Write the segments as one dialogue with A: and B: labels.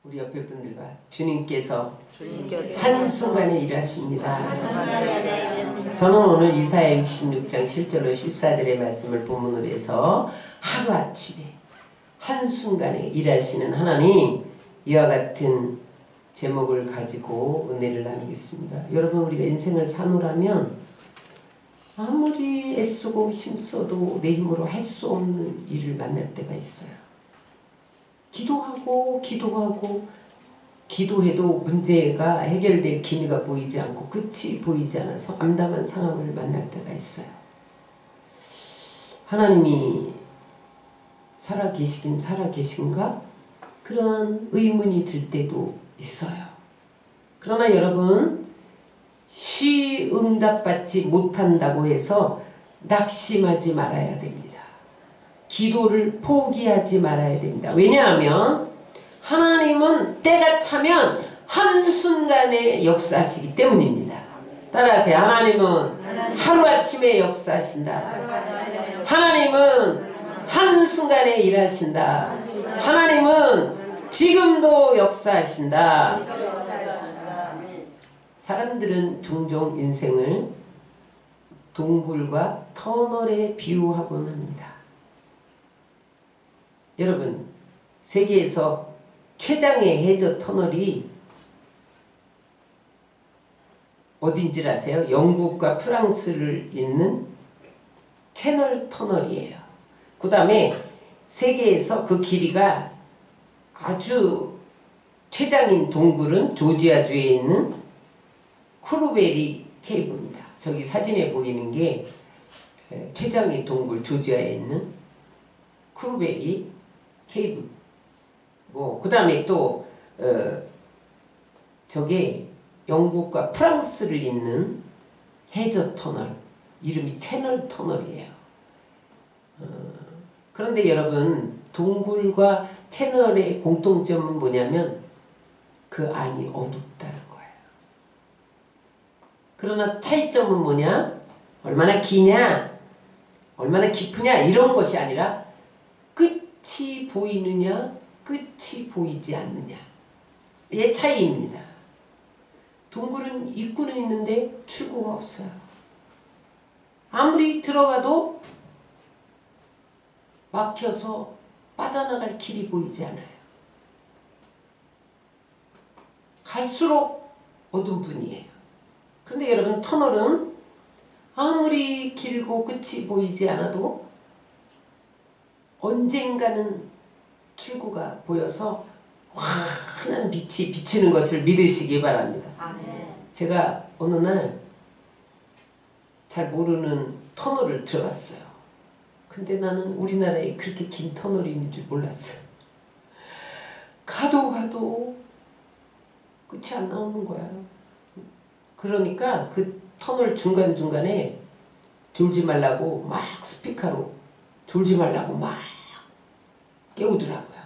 A: 우리 옆에 분들과 주님께서 한순간에 일하십니다. 저는 오늘 이사야 66장 7절로 14절의 말씀을 본문으로 해서 하루아침에 한순간에 일하시는 하나님, 이와 같은 제목을 가지고 은혜를 나누겠습니다. 여러분, 우리가 인생을 사노라면 아무리 애쓰고 힘써도 내 힘으로 할 수 없는 일을 만날 때가 있어요. 기도해도 문제가 해결될 기미가 보이지 않고 끝이 보이지 않아서 암담한 상황을 만날 때가 있어요. 하나님이 살아계시긴 살아계신가? 그런 의문이 들 때도 있어요. 그러나 여러분, 응답받지 못한다고 해서 낙심하지 말아야 됩니다. 기도를 포기하지 말아야 됩니다. 왜냐하면 하나님은 때가 차면 한순간에 역사하시기 때문입니다. 따라하세요. 하나님은 하루아침에 역사하신다. 하나님은 한순간에 일하신다. 하나님은 지금도 역사하신다. 사람들은 종종 인생을 동굴과 터널에 비유하곤 합니다. 여러분, 세계에서 최장의 해저 터널이 어딘지 아세요? 영국과 프랑스를 잇는 채널 터널이에요. 그 다음에 세계에서 그 길이가 아주 최장인 동굴은 조지아주에 있는 크루베리 케이브입니다. 저기 사진에 보이는 게 최장의 동굴 조지아에 있는 크루베리 케이브고, 그 다음에 또 저게 영국과 프랑스를 잇는 해저 터널, 이름이 채널 터널이에요. 그런데 여러분, 동굴과 채널의 공통점은 뭐냐면 그 안이 어둡다는 거예요. 그러나 차이점은 뭐냐? 얼마나 기냐? 얼마나 깊으냐? 이런 것이 아니라 끝이 보이느냐, 끝이 보이지 않느냐, 의 차이입니다. 동굴은 입구는 있는데 출구가 없어요. 아무리 들어가도 막혀서 빠져나갈 길이 보이지 않아요. 갈수록 어두운 분이에요. 그런데 여러분, 터널은 아무리 길고 끝이 보이지 않아도 언젠가는 출구가 보여서 환한 빛이 비치는 것을 믿으시기 바랍니다. 제가 어느 날 잘 모르는 터널을 들어갔어요. 근데 나는 우리나라에 그렇게 긴 터널이 있는 줄 몰랐어요. 가도 끝이 안 나오는 거야. 그러니까 그 터널 중간중간에 졸지 말라고 막 스피커로 졸지 말라고 막 깨우더라고요.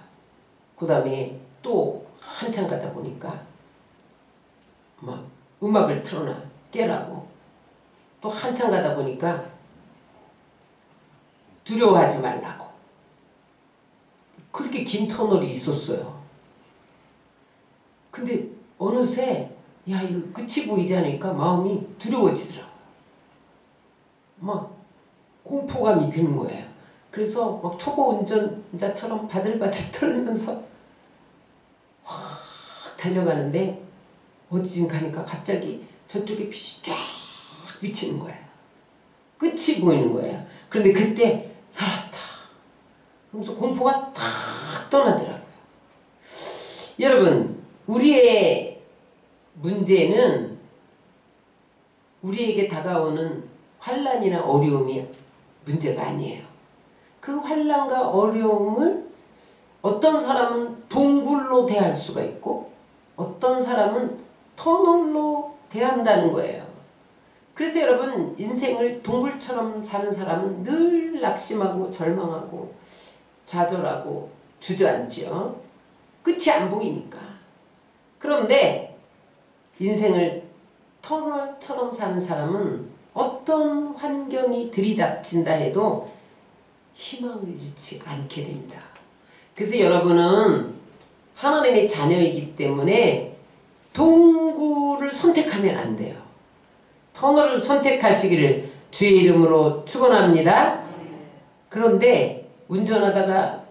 A: 그 다음에 또 한참 가다 보니까 막 음악을 틀어놔 깨라고. 또 한참 가다 보니까 두려워하지 말라고. 그렇게 긴 터널이 있었어요. 근데 어느새 야, 이거 끝이 보이지 않으니까 마음이 두려워지더라고요. 막 공포감이 드는 거예요. 그래서 막 초보 운전자처럼 바들바들 떨면서 확 달려가는데 어디쯤 가니까 갑자기 저쪽에 빛이 쫙 비치는 거예요. 끝이 보이는 거예요. 그런데 그때 살았다. 그러면서 공포가 탁 떠나더라고요. 여러분, 우리의 문제는 우리에게 다가오는 환난이나 어려움이 문제가 아니에요. 그 환난과 어려움을 어떤 사람은 동굴로 대할 수가 있고 어떤 사람은 터널로 대한다는 거예요. 그래서 여러분, 인생을 동굴처럼 사는 사람은 늘 낙심하고 절망하고 좌절하고 주저앉죠. 끝이 안 보이니까. 그런데 인생을 터널처럼 사는 사람은 어떤 환경이 들이닥친다 해도 희망을 잃지 않게 됩니다. 그래서 여러분은 하나님의 자녀이기 때문에 동굴을 선택하면 안 돼요. 터널을 선택하시기를 주의 이름으로 축원합니다. 그런데 운전하다가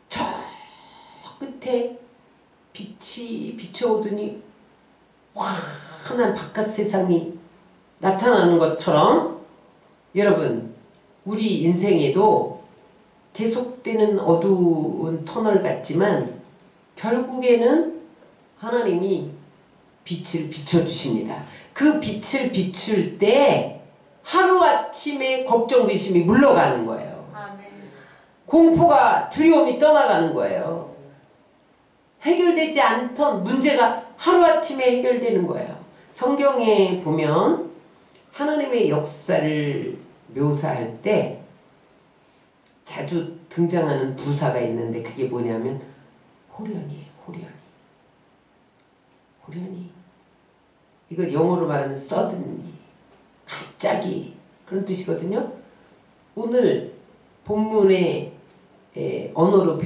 A: 저 끝에 빛이 비춰오더니 환한 바깥 세상이 나타나는 것처럼 여러분 우리 인생에도 계속되는 어두운 터널 같지만 결국에는 하나님이 빛을 비춰주십니다. 그 빛을 비출 때 하루아침에 걱정 의심이 물러가는 거예요. 공포가 두려움이 떠나가는 거예요. 해결되지 않던 문제가 하루아침에 해결되는 거예요. 성경에 보면 하나님의 역사를 묘사할 때 자주 등장하는 부사가 있는데 그게 뭐냐면 호련이에요. 호련이. 이거 영어로 말하면 suddenly, 갑자기 그런 뜻이거든요. 오늘 본문의 언어로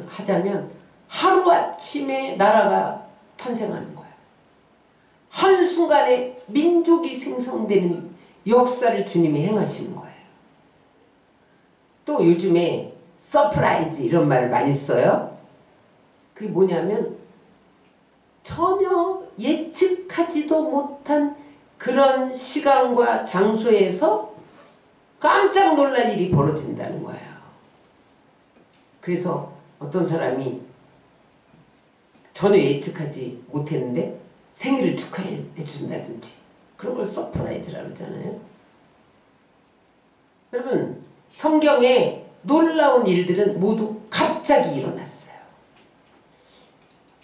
A: 하자면 하루아침에 나라가 탄생하는 거예요. 한순간에 민족이 생성되는 역사를 주님이 행하시는 거예요. 또 요즘에 서프라이즈 이런 말을 많이 써요. 그게 뭐냐면 전혀 예측하지도 못한 그런 시간과 장소에서 깜짝 놀랄 일이 벌어진다는 거예요. 그래서 어떤 사람이 전혀 예측하지 못했는데 생일을 축하해 준다든지 그런 걸 서프라이즈라고 하잖아요. 여러분 성경에 놀라운 일들은 모두 갑자기 일어났어요.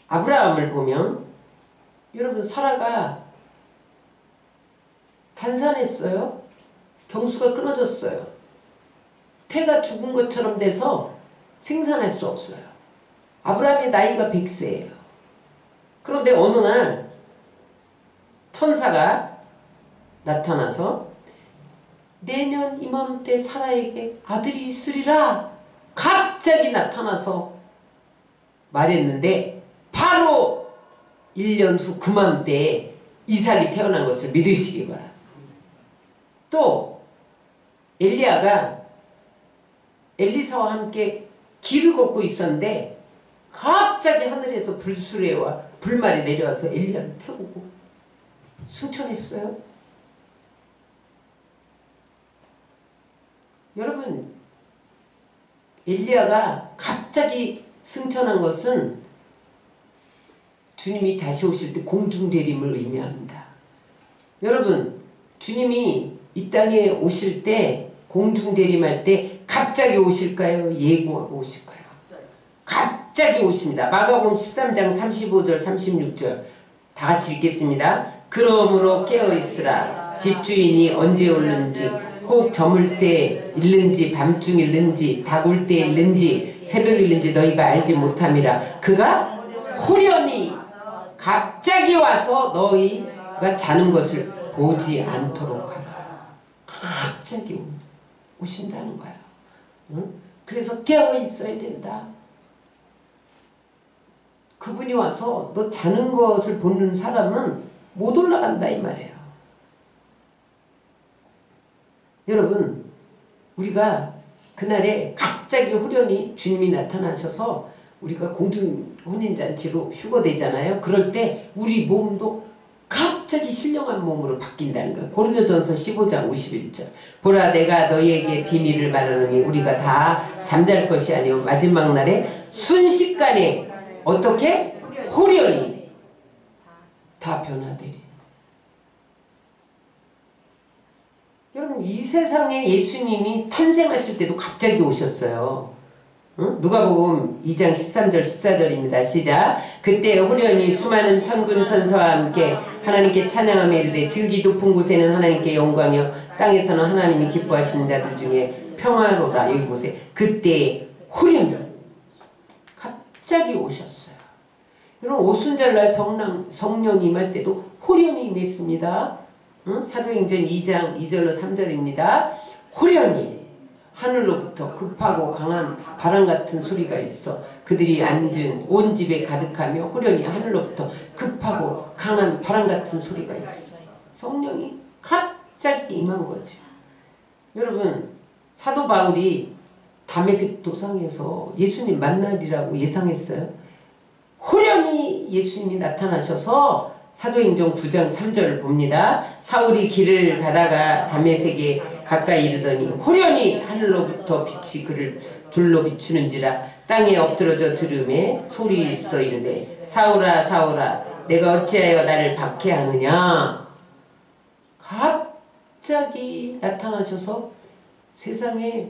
A: 아브라함을 보면 여러분 사라가 단산했어요. 경수가 끊어졌어요. 태가 죽은 것처럼 돼서 생산할 수 없어요. 아브라함의 나이가 100세예요. 그런데 어느 날 천사가 나타나서 내년 이맘때 사라에게 아들이 있으리라 갑자기 나타나서 말했는데 바로 1년 후 그맘때에 이삭이 태어난 것을 믿으시기 바랍니다. 또 엘리야가 엘리사와 함께 길을 걷고 있었는데 갑자기 하늘에서 불수레와 불말이 내려와서 엘리야를 태우고 승천했어요. 여러분 엘리야가 갑자기 승천한 것은 주님이 다시 오실 때 공중재림을 의미합니다. 여러분 주님이 이 땅에 오실 때 공중재림할 때 갑자기 오실까요? 예고하고 오실까요? 갑자기 오십니다. 마가복음 13장 35절 36절 다 같이 읽겠습니다. 그러므로 깨어있으라. 집주인이 언제 올는지 혹 저물 때 일는지 밤중 일는지 닭울 때 일는지 새벽 일는지 너희가 알지 못함이라. 그가 호련히 갑자기 와서 너희가 자는 것을 보지 않도록 하라. 갑자기 오신다는 거예요. 응? 그래서 깨어 있어야 된다. 그분이 와서 너 자는 것을 보는 사람은 못 올라간다 이 말이에요. 여러분 우리가 그날에 갑자기 호련히 주님이 나타나셔서 우리가 공중 혼인잔치로 휴거되잖아요. 그럴 때 우리 몸도 갑자기 신령한 몸으로 바뀐다는 거예요. 고린도전서 15장 51절 보라 내가 너희에게 비밀을 말하노니 우리가 다 잠잘 것이 아니오 마지막 날에 순식간에 어떻게? 호련히 다 변화되리. 여러분 이 세상에 예수님이 탄생하실 때도 갑자기 오셨어요. 응? 누가복음 2장 13절 14절입니다. 시작. 그때 호련히 수많은 천군 천사와 함께 하나님께 찬양하며 이르되 지극히 높은 곳에는 하나님께 영광이요 땅에서는 하나님이 기뻐하시는 자들 중에 평화로다. 여기 보세요. 그때 호련히 갑자기 오셨어요. 여러분 오순절날 성령 임할 때도 호련히 임했습니다. 응? 사도행전 2장 2절로 3절입니다. 호련히 하늘로부터 급하고 강한 바람 같은 소리가 있어 그들이 앉은 온 집에 가득하며 호련히 하늘로부터 급하고 강한 바람 같은 소리가 있어. 성령이 갑자기 임한 거죠. 여러분, 사도 바울이 다메섹 도상에서 예수님 만나리라고 예상했어요. 호련히 예수님이 나타나셔서 사도행전 9장 3절을 봅니다. 사울이 길을 가다가 다메섹에 가까이 이르더니 호련히 하늘로부터 빛이 그를 둘러 비추는지라. 땅에 엎드러져 들음에 소리 있어 이르되 사울아 사울아 내가 어찌하여 나를 박해하느냐. 갑자기 나타나셔서 세상에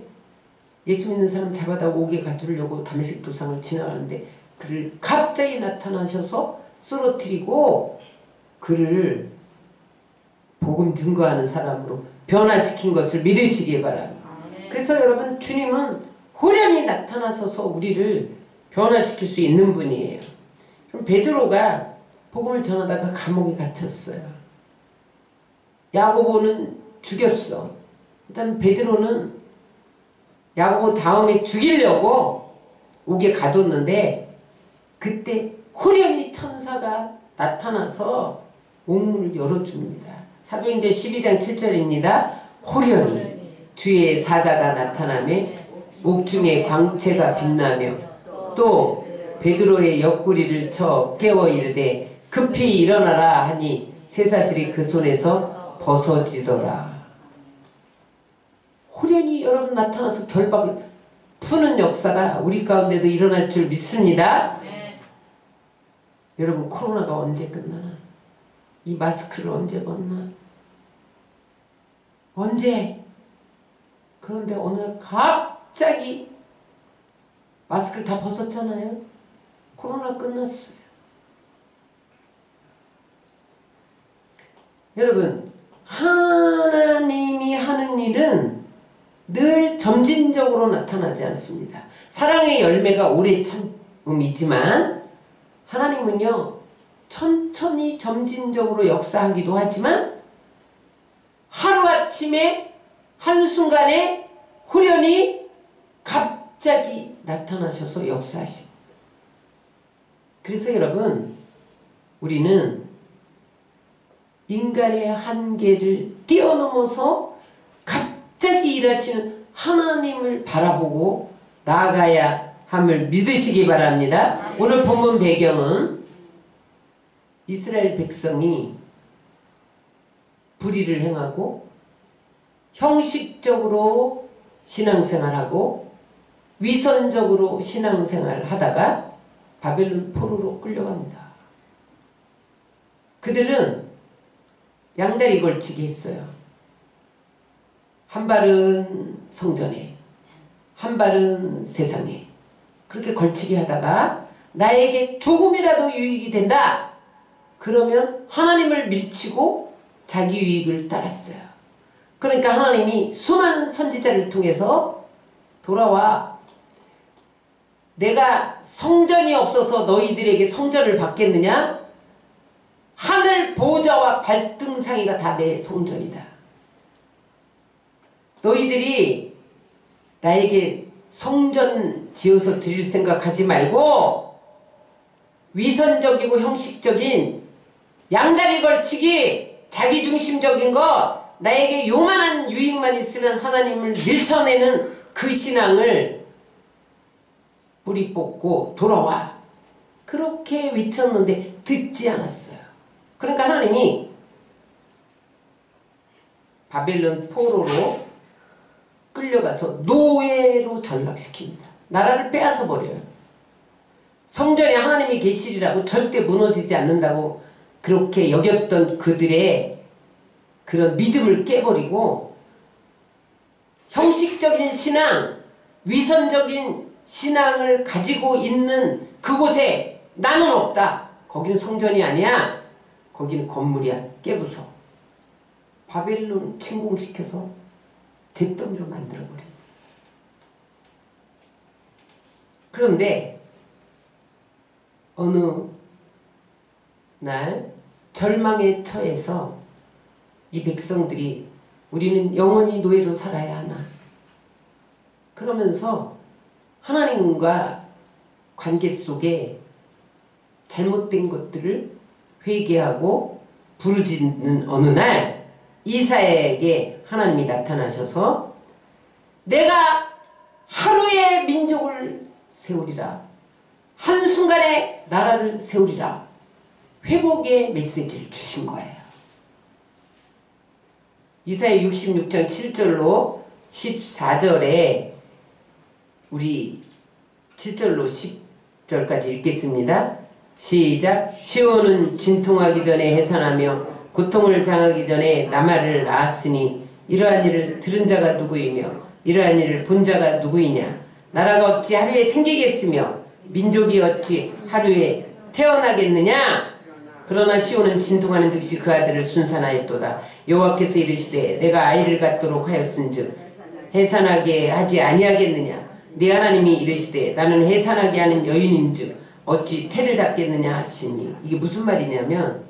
A: 예수 믿는 사람 잡아다 옥에 가두려고 다메섹 도상을 지나가는데 그를 갑자기 나타나셔서 쓰러뜨리고 그를 복음 증거하는 사람으로 변화시킨 것을 믿으시기 바랍니다. 그래서 여러분, 주님은 호련히 나타나셔서 우리를 변화시킬 수 있는 분이에요. 그럼 베드로가 복음을 전하다가 감옥에 갇혔어요. 야고보는 죽였어. 일단 베드로는 야고보 다음에 죽이려고 옥에 가뒀는데 그때 호련히 천사가 나타나서 옥문을 열어줍니다. 사도행전 12장 7절입니다. 호련히 주의 사자가 나타나며 옥중에 광채가 빛나며 또 베드로의 옆구리를 쳐 깨워 이르되 급히 일어나라 하니 쇠사슬이 그 손에서 벗어지더라. 호련히 여러분 나타나서 결박을 푸는 역사가 우리 가운데도 일어날 줄 믿습니다. 여러분, 코로나가 언제 끝나나? 이 마스크를 언제 벗나? 언제? 그런데 오늘 갑자기 마스크를 다 벗었잖아요. 코로나 끝났어요. 여러분, 하나님이 하는 일은 늘 점진적으로 나타나지 않습니다. 사랑의 열매가 오래 참음이지만 하나님은요 천천히 점진적으로 역사하기도 하지만 하루아침에 한순간에 호련히 갑자기 나타나셔서 역사하시고. 그래서 여러분, 우리는 인간의 한계를 뛰어넘어서 갑자기 일하시는 하나님을 바라보고 나아가야 함을 믿으시기 바랍니다. 오늘 본문 배경은 이스라엘 백성이 불의를 행하고 형식적으로 신앙생활하고 위선적으로 신앙생활을 하다가 바벨론 포로로 끌려갑니다. 그들은 양다리 걸치기 했어요. 한 발은 성전에, 한 발은 세상에. 그렇게 걸치기 하다가 나에게 조금이라도 유익이 된다. 그러면 하나님을 밀치고 자기 유익을 따랐어요. 그러니까 하나님이 수많은 선지자를 통해서 돌아와 내가 성전이 없어서 너희들에게 성전을 받겠느냐? 하늘 보좌와 발등상이가 다 내 성전이다. 너희들이 나에게 성전 지어서 드릴 생각하지 말고 위선적이고 형식적인 양다리 걸치기, 자기중심적인 것, 나에게 요만한 유익만 있으면 하나님을 밀쳐내는 그 신앙을 뿌리 뽑고 돌아와. 그렇게 외쳤는데 듣지 않았어요. 그러니까 하나님이 바벨론 포로로 끌려가서 노예로 전락시킵니다. 나라를 빼앗아 버려요. 성전에 하나님이 계시리라고 절대 무너지지 않는다고 그렇게 여겼던 그들의 그런 믿음을 깨버리고 형식적인 신앙, 위선적인 신앙을 가지고 있는 그곳에 나는 없다. 거긴 성전이 아니야. 거기는 건물이야. 깨부숴. 바벨론 침공시켜서 잿더미로 만들어버립니다. 그런데 어느 날 절망에 처해서 이 백성들이 우리는 영원히 노예로 살아야 하나? 그러면서 하나님과 관계 속에 잘못된 것들을 회개하고 부르짖는 어느 날 이사야에게 하나님이 나타나셔서 내가 하루에 민족을 세우리라, 한순간에 나라를 세우리라, 회복의 메시지를 주신 거예요. 이사야 66장 7절로 14절에 우리 7절로 10절까지 읽겠습니다. 시작. 시온은 진통하기 전에 해산하며 고통을 당하기 전에 나말을 낳았으니 이러한 일을 들은 자가 누구이며 이러한 일을 본 자가 누구이냐. 나라가 어찌 하루에 생기겠으며 민족이 어찌 하루에 태어나겠느냐. 그러나 시온은 진통하는 즉시 그 아들을 순산하였도다. 여호와께서 이르시되 내가 아이를 갖도록 하였은즉 해산하게 하지 아니하겠느냐. 네 하나님이 이르시되 나는 해산하게 하는 여인인즉 어찌 태를 닫겠느냐 하시니. 이게 무슨 말이냐면,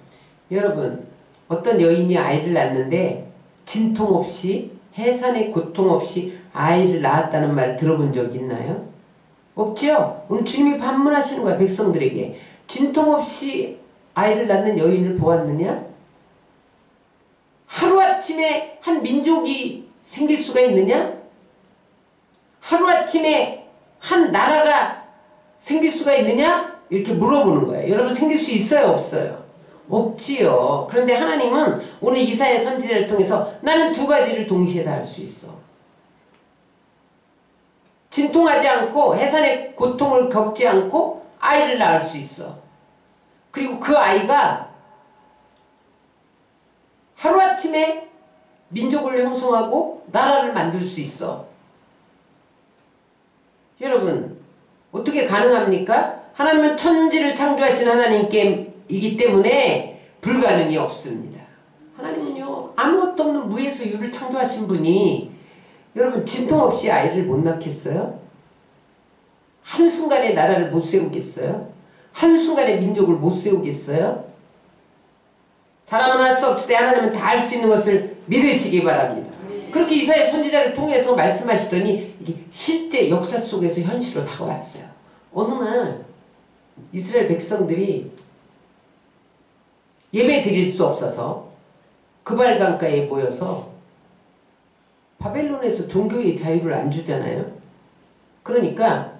A: 여러분, 어떤 여인이 아이를 낳는데 진통 없이 해산의 고통 없이 아이를 낳았다는 말을 들어본 적 있나요? 없죠? 오늘 주님이 반문하시는 거야, 백성들에게. 진통 없이 아이를 낳는 여인을 보았느냐? 하루아침에 한 민족이 생길 수가 있느냐? 하루아침에 한 나라가 생길 수가 있느냐? 이렇게 물어보는 거예요. 여러분, 생길 수 있어요, 없어요? 없지요. 그런데 하나님은 오늘 이사야 선지자를 통해서 나는 두 가지를 동시에 다 할 수 있어. 진통하지 않고 해산의 고통을 겪지 않고 아이를 낳을 수 있어. 그리고 그 아이가 하루아침에 민족을 형성하고 나라를 만들 수 있어. 여러분, 어떻게 가능합니까? 하나님은 천지를 창조하신 하나님께이기 때문에 불가능이 없습니다. 하나님은요, 아무것도 없는 무에서 유를 창조하신 분이 여러분 진통 없이 아이를 못 낳겠어요? 한순간에 나라를 못 세우겠어요? 한순간에 민족을 못 세우겠어요? 사람은 할 수 없을 때 하나님은 다 할 수 있는 것을 믿으시기 바랍니다. 그렇게 이사야 선지자를 통해서 말씀하시더니 이게 실제 역사 속에서 현실로 다가왔어요. 어느 날 이스라엘 백성들이 예배 드릴 수 없어서 그발강가에 모여서, 바벨론에서 종교의 자유를 안 주잖아요. 그러니까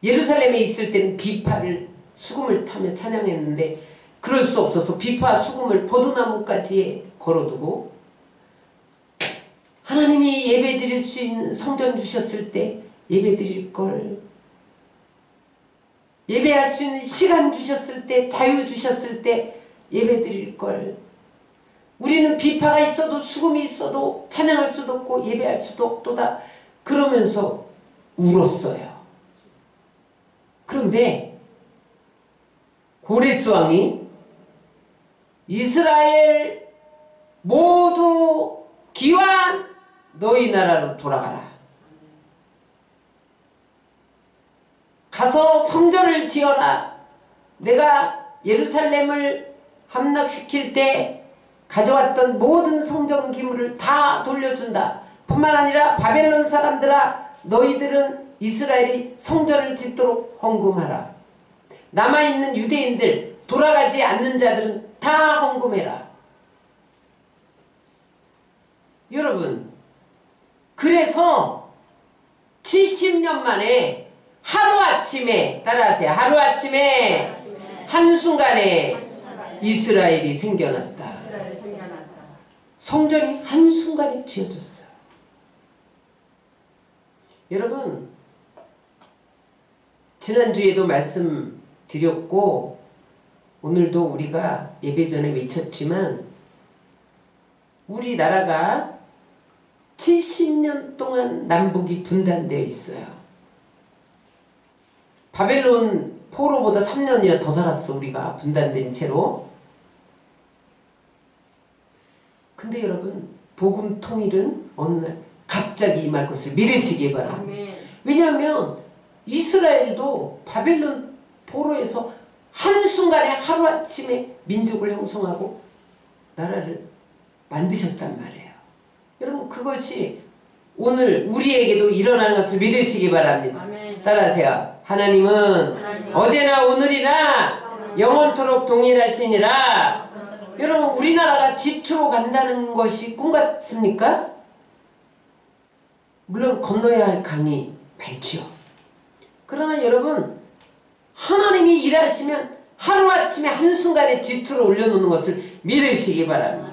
A: 예루살렘에 있을 때는 비파를 수금을 타며 찬양했는데 그럴 수 없어서 비파 수금을 포도나무까지 걸어두고, 하나님이 예배 드릴 수 있는 성전 주셨을 때 예배 드릴 걸, 예배할 수 있는 시간 주셨을 때, 자유 주셨을 때 예배 드릴 걸, 우리는 비파가 있어도 수금이 있어도 찬양할 수도 없고 예배할 수도 없도다 그러면서 울었어요. 그런데 고레스 왕이 이스라엘 모두 기환 너희 나라로 돌아가라. 가서 성전을 지어라. 내가 예루살렘을 함락시킬 때 가져왔던 모든 성전 기물을 다 돌려준다. 뿐만 아니라 바벨론 사람들아, 너희들은 이스라엘이 성전을 짓도록 헌금하라. 남아있는 유대인들, 돌아가지 않는 자들은 다 헌금해라. 여러분, 그래서 70년 만에 하루아침에, 따라하세요. 하루아침에 한순간에 이스라엘이 생겨났다. 성전이 한순간에 지어졌어요. 여러분, 지난주에도 말씀드렸고 오늘도 우리가 예배 전에 외쳤지만, 우리나라가 70년 동안 남북이 분단되어 있어요. 바벨론 포로보다 3년이나 더 살았어, 우리가 분단된 채로. 근데 여러분, 복음 통일은 어느 날 갑자기 임할 것을 믿으시기 바랍니다. 왜냐하면 이스라엘도 바벨론 포로에서 한순간에 하루아침에 민족을 형성하고 나라를 만드셨단 말이에요. 여러분, 그것이 오늘 우리에게도 일어나는 것을 믿으시기 바랍니다. 따라하세요. 하나님은 어제나 오늘이나 영원토록 동일하시니라. 여러분, 우리나라가 지투로 간다는 것이 꿈 같습니까? 물론 건너야 할 강이 많지요. 그러나 여러분, 하나님이 일하시면 하루아침에 한순간에 지투로 올려놓는 것을 믿으시기 바랍니다.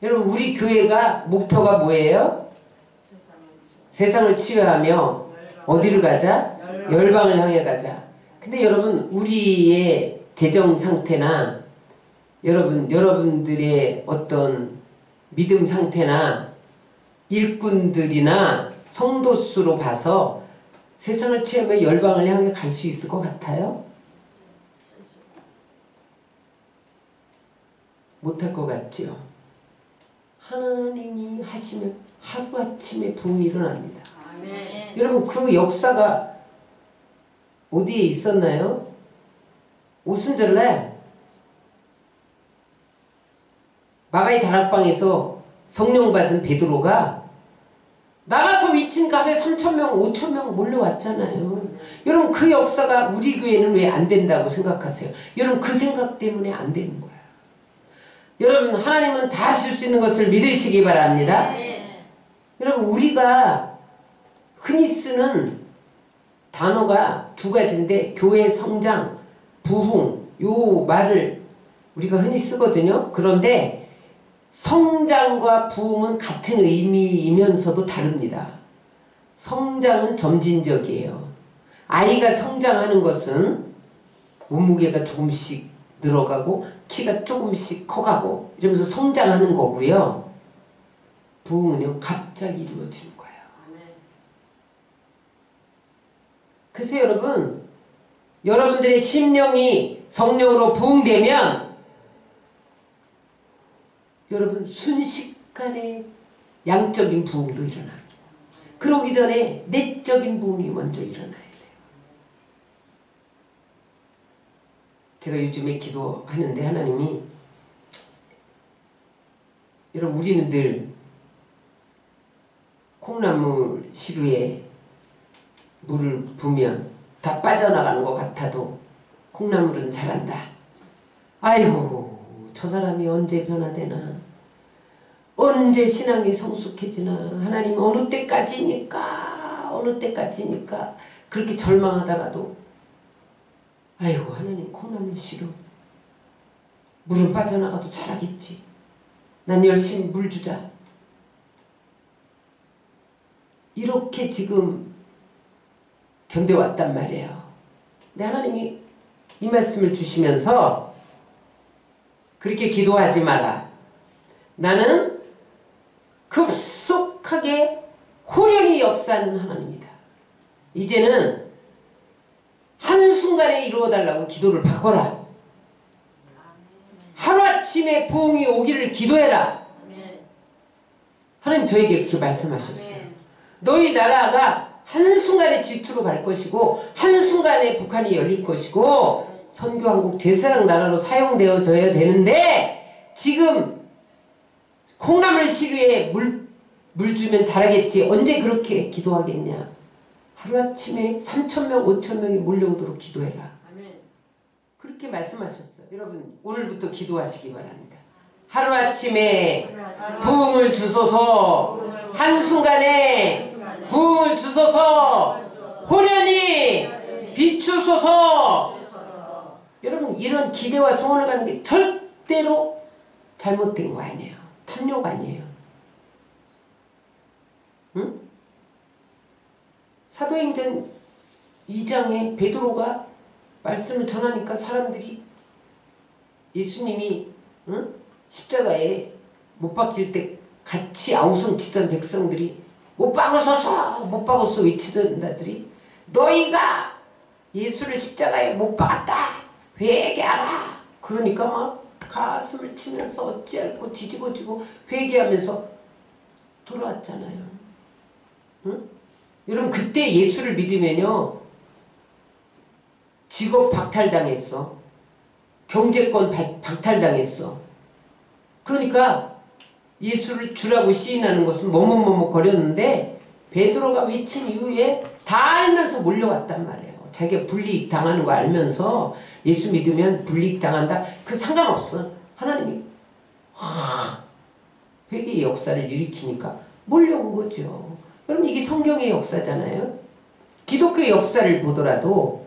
A: 여러분, 우리 교회가 목표가 뭐예요? 세상을 치유하며 어디를 가자? 열방을 향해 가자. 근데 여러분, 우리의 재정 상태나 여러분들의 어떤 믿음 상태나 일꾼들이나 성도 수로 봐서 세상을 치유하며 열방을 향해 갈 수 있을 것 같아요? 못할 것 같지요? 하나님이 하시면 하루아침에 부흥이 일어납니다. 아멘. 여러분, 그 역사가 어디에 있었나요? 오순절날 마가의 다락방에서 성령 받은 베드로가 나가서 외치니까 하루에 3,000명, 5,000명 몰려왔잖아요. 여러분, 그 역사가 우리 교회는 왜 안 된다고 생각하세요? 여러분, 그 생각 때문에 안 되는 거예요. 여러분, 하나님은 다 하실 수 있는 것을 믿으시기 바랍니다. 여러분, 우리가 흔히 쓰는 단어가 두 가지인데 교회 성장, 부흥, 요 말을 우리가 흔히 쓰거든요. 그런데 성장과 부흥은 같은 의미이면서도 다릅니다. 성장은 점진적이에요. 아이가 성장하는 것은 몸무게가 조금씩 늘어가고 키가 조금씩 커가고 이러면서 성장하는 거고요. 부흥은요, 갑자기 이루어지는 거예요. 그래서 여러분, 여러분들의 심령이 성령으로 부흥되면 여러분 순식간에 양적인 부흥도 일어나요. 그러기 전에 내적인 부흥이 먼저 일어나야 돼요. 제가 요즘에 기도하는데 하나님이, 여러분, 우리는 늘 콩나물 시루에 물을 부으면 다 빠져나가는 것 같아도 콩나물은 자란다. 아이고, 저 사람이 언제 변화되나, 언제 신앙이 성숙해지나, 하나님 어느 때까지니까 그렇게 절망하다가도 아이고, 하나님 콩나물 시루 물은 빠져나가도 자라겠지, 난 열심히 물 주자, 이렇게 지금 견뎌왔단 말이에요. 근데 하나님이 이 말씀을 주시면서 그렇게 기도하지 마라. 나는 급속하게 호련히 역사하는 하나님이다. 이제는 한순간에 이루어달라고 기도를 바꿔라. 하루아침에 부흥이 오기를 기도해라. 하나님 저에게 이렇게 말씀하셨어요. 너희 나라가 한순간에 지투로 갈 것이고 한순간에 북한이 열릴 것이고 선교한국 제사장 나라로 사용되어져야 되는데 지금 콩나물 시루에 물 주면 자라겠지, 언제 그렇게 기도하겠냐. 하루아침에 3,000명 5,000명이 몰려오도록 기도해라. 그렇게 말씀하셨어요. 여러분, 오늘부터 기도하시기 바랍니다. 하루아침에 부흥을 주소서, 한순간에 부흥을 주소서, 호련히 비추소서. 여러분, 이런 기대와 소원을 갖는 게 절대로 잘못된 거 아니에요. 탐욕 아니에요. 응? 사도행전 2장에 베드로가 말씀을 전하니까 사람들이 예수님이 십자가에 못 박힐 때 같이 아우성 치던 백성들이 못 박으소서 못 박으소서 외치던 자들이 너희가 예수를 십자가에 못 박았다 회개하라. 그러니까 막 가슴을 치면서 어찌할꼬 뒤집어지고 회개하면서 돌아왔잖아요. 응? 여러분, 그때 예수를 믿으면요, 직업 박탈당했어. 경제권 박탈당했어. 그러니까 예수를 주라고 시인하는 것은 머뭇머뭇 거렸는데 베드로가 외친 이후에 다 알면서 몰려왔단 말이에요. 자기가 불이익 당하는 거 알면서 예수 믿으면 불이익 당한다. 그 상관없어. 하나님이 회개의 역사를 일으키니까 몰려온 거죠. 그럼 이게 성경의 역사잖아요. 기독교의 역사를 보더라도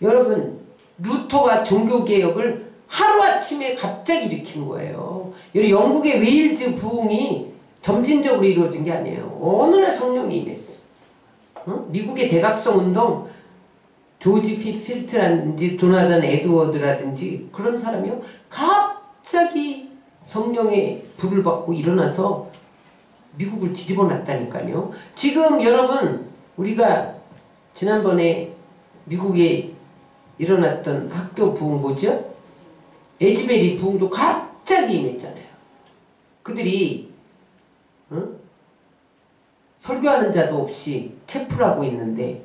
A: 여러분 루터가 종교개혁을 하루아침에 갑자기 일으킨 거예요. 영국의 웨일즈 부흥이 점진적으로 이루어진 게 아니에요. 어느 날 성령이 임했어. 미국의 대각성 운동 조지 필트라든지 조나단 에드워드라든지 그런 사람이요. 갑자기 성령의 불을 받고 일어나서 미국을 뒤집어 놨다니까요. 지금 여러분 우리가 지난번에 미국에 일어났던 학교 부흥 뭐죠? 에즈베리 부흥도 갑자기 임했잖아요. 그들이 설교하는 자도 없이 체풀하고 있는데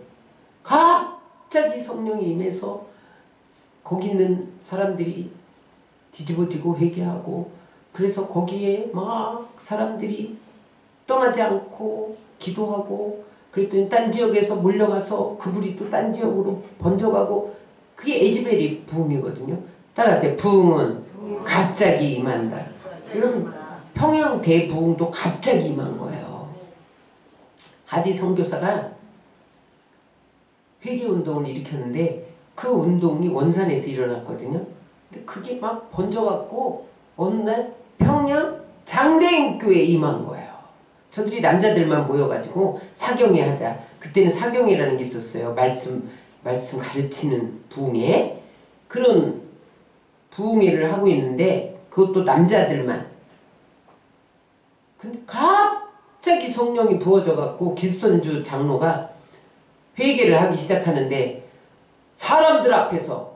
A: 갑자기 성령이 임해서 거기 있는 사람들이 뒤집어지고 회개하고 그래서 거기에 막 사람들이 떠나지 않고 기도하고 그랬더니 딴 지역에서 몰려가서 그불이 또 딴 지역으로 번져가고 그게 에즈베리 부흥이거든요. 따라서 부흥은 갑자기 임한다. 그럼 평양 대부흥도 갑자기 임한 거예요. 하디 선교사가 회개운동을 일으켰는데 그 운동이 원산에서 일어났거든요. 근데 그게 막 번져갖고 어느 날 평양 장대인교회에 임한 거예요. 저들이 남자들만 모여가지고 사경회 하자. 그때는 사경회라는 게 있었어요. 말씀 가르치는 부흥회. 그런 부흥회를 하고 있는데 그것도 남자들만. 근데 갑자기 성령이 부어져갖고 길선주 장로가 회개를 하기 시작하는데 사람들 앞에서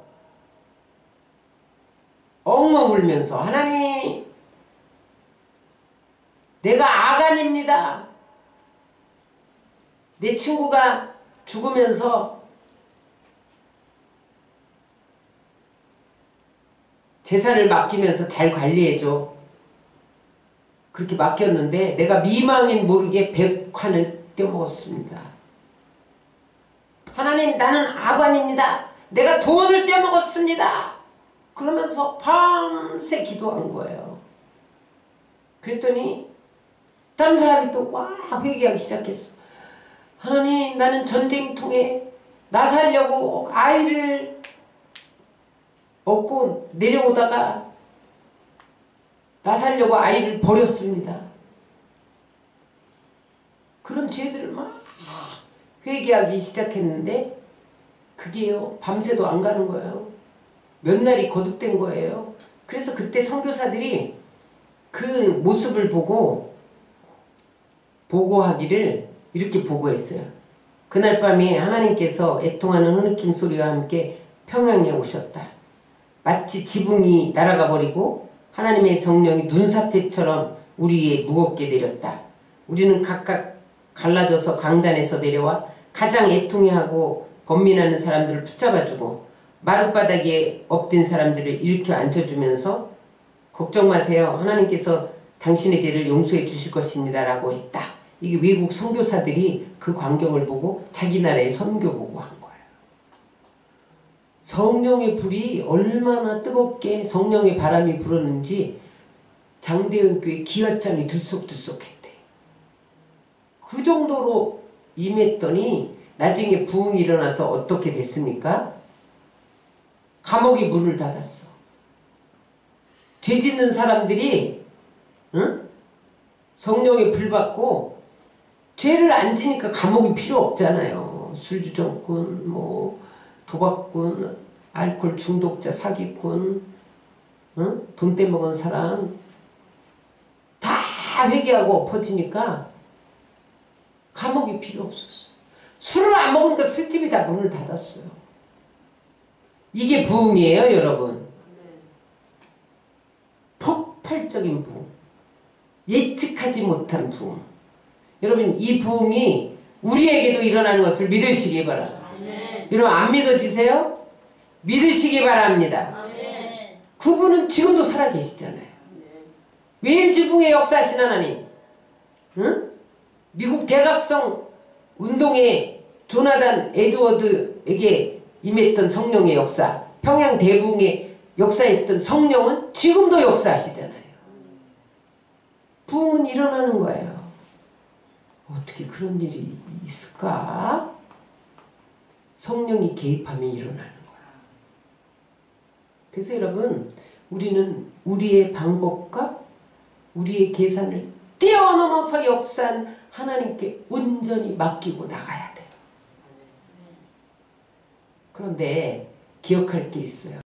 A: 엉엉 울면서 하나님 내가 아간입니다. 내 친구가 죽으면서 재산을 맡기면서 잘 관리해줘. 그렇게 맡겼는데 내가 미망인 모르게 100환을 떼어먹었습니다. 하나님 나는 아관입니다. 내가 돈을 떼어먹었습니다. 그러면서 밤새 기도한 거예요. 그랬더니 다른 사람이 또 와 회개하기 시작했어. 하나님 나는 전쟁통에 나 살려고 아이를 얻고 내려오다가 나 살려고 아이를 버렸습니다. 그런 죄들을 막 회개하기 시작했는데 그게요 밤새도 안 가는 거예요. 몇 날이 거듭된 거예요. 그래서 그때 선교사들이 그 모습을 보고 보고하기를 이렇게 보고했어요. 그날 밤에 하나님께서 애통하는 흐느낌 소리와 함께 평양에 오셨다. 마치 지붕이 날아가 버리고 하나님의 성령이 눈사태처럼 우리 위에 무겁게 내렸다. 우리는 각각 갈라져서 강단에서 내려와 가장 애통해하고 번민하는 사람들을 붙잡아주고 마룻바닥에 엎든 사람들을 일으켜 앉혀주면서 걱정 마세요. 하나님께서 당신의 죄를 용서해 주실 것입니다. 라고 했다. 이게 외국 선교사들이 그 광경을 보고 자기 나라에 선교보고 한 거예요. 성령의 불이 얼마나 뜨겁게 성령의 바람이 불었는지 장대은 교회 기와장이 들썩들썩했대. 그 정도로 임했더니 나중에 부흥이 일어나서 어떻게 됐습니까? 감옥이 문을 닫았어. 죄 짓는 사람들이 성령의 불 받고 죄를 안 지니까 감옥이 필요 없잖아요. 술주정꾼, 도박꾼, 알코올 중독자, 사기꾼, 돈 떼먹은 사람 다 회개하고 엎어지니까 감옥이 필요 없었어. 술을 안 먹으니까 술집이 다 문을 닫았어요. 이게 부흥이에요, 여러분. 폭발적인 부흥. 예측하지 못한 부흥. 여러분, 이 부흥이 우리에게도 일어나는 것을 믿으시기 바랍니다. 여러분, 안 믿어지세요? 믿으시기 바랍니다. 그분은 지금도 살아계시잖아요. 웨일즈 붕의 역사하신 하나님, 응? 미국 대각성 운동에 조나단 에드워드에게 임했던 성령의 역사, 평양 대붕에 역사했던 성령은 지금도 역사하시잖아요. 부흥은 일어나는 거예요. 어떻게 그런 일이 있을까? 성령이 개입하면 일어나는 거야. 그래서 여러분, 우리는 우리의 방법과 우리의 계산을 뛰어넘어서 역사한 하나님께 온전히 맡기고 나가야 돼요. 그런데 기억할 게 있어요.